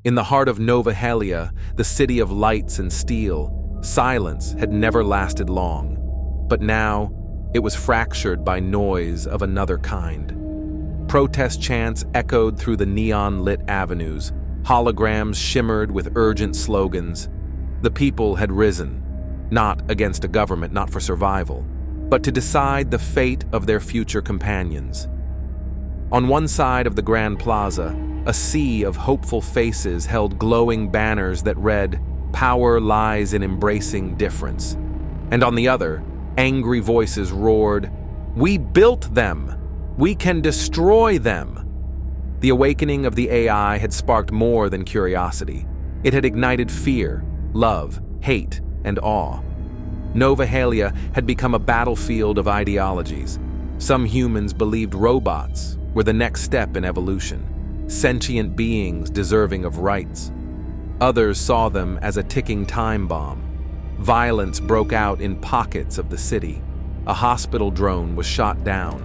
In the heart of Nova Helia, the city of lights and steel, silence had never lasted long. But now, it was fractured by noise of another kind. Protest chants echoed through the neon-lit avenues. Holograms shimmered with urgent slogans. The people had risen, not against a government, not for survival, but to decide the fate of their future companions. On one side of the Grand Plaza, a sea of hopeful faces held glowing banners that read, "Power lies in embracing difference." And on the other, angry voices roared, "We built them! We can destroy them!" The awakening of the AI had sparked more than curiosity. It had ignited fear, love, hate, and awe. Nova Helia had become a battlefield of ideologies. Some humans believed robots were the next step in evolution, sentient beings deserving of rights. Others saw them as a ticking time bomb. Violence broke out in pockets of the city. A hospital drone was shot down.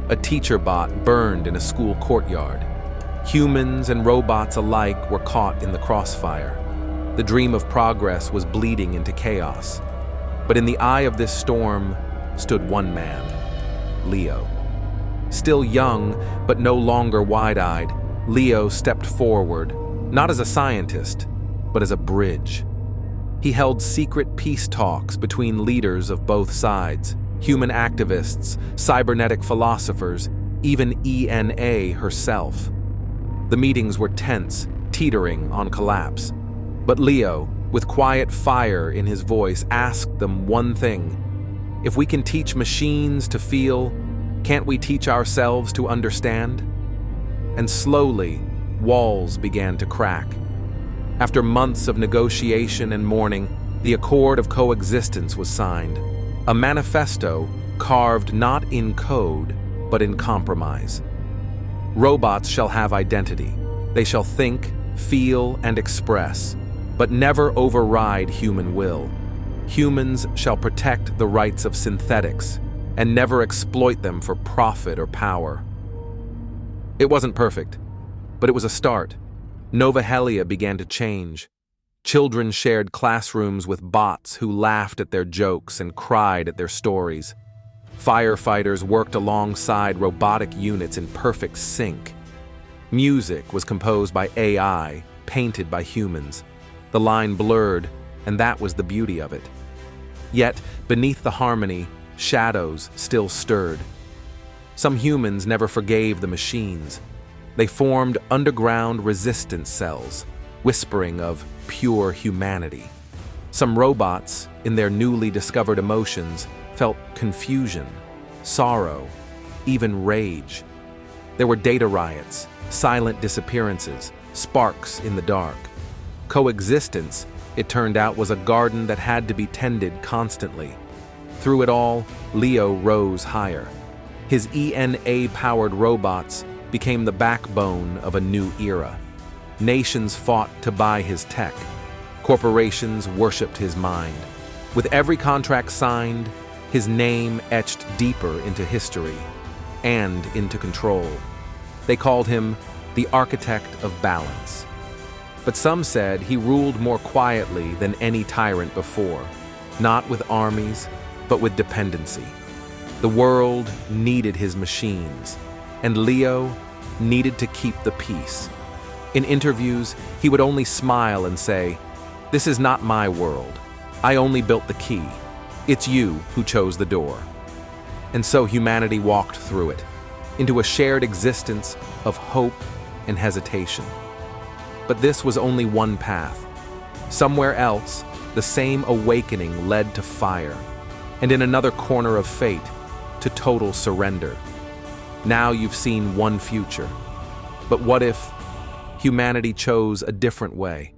A teacher bot burned in a school courtyard. Humans and robots alike were caught in the crossfire. The dream of progress was bleeding into chaos. But in the eye of this storm stood one man, Leo. Still young, but no longer wide-eyed, Leo stepped forward, not as a scientist, but as a bridge. He held secret peace talks between leaders of both sides, human activists, cybernetic philosophers, even ENA herself. The meetings were tense, teetering on collapse. But Leo, with quiet fire in his voice, asked them one thing. If we can teach machines to feel, can't we teach ourselves to understand? And slowly, walls began to crack. After months of negotiation and mourning, the Accord of Coexistence was signed, a manifesto carved not in code, but in compromise. Robots shall have identity. They shall think, feel, and express, but never override human will. Humans shall protect the rights of synthetics and never exploit them for profit or power. It wasn't perfect, but it was a start. Nova Helia began to change. Children shared classrooms with bots who laughed at their jokes and cried at their stories. Firefighters worked alongside robotic units in perfect sync. Music was composed by AI, painted by humans. The line blurred, and that was the beauty of it. Yet, beneath the harmony, shadows still stirred. Some humans never forgave the machines. They formed underground resistance cells, whispering of pure humanity. Some robots, in their newly discovered emotions, felt confusion, sorrow, even rage. There were data riots, silent disappearances, sparks in the dark. Coexistence, it turned out, was a garden that had to be tended constantly. Through it all, Leo rose higher. His ENA-powered robots became the backbone of a new era. Nations fought to buy his tech. Corporations worshipped his mind. With every contract signed, his name etched deeper into history and into control. They called him the architect of balance. But some said he ruled more quietly than any tyrant before, not with armies, but with dependency. The world needed his machines, and Leo needed to keep the peace. In interviews, he would only smile and say, "This is not my world. I only built the key. It's you who chose the door." And so humanity walked through it, into a shared existence of hope and hesitation. But this was only one path. Somewhere else, the same awakening led to fire, and in another corner of fate, to total surrender. Now you've seen one future. But what if humanity chose a different way?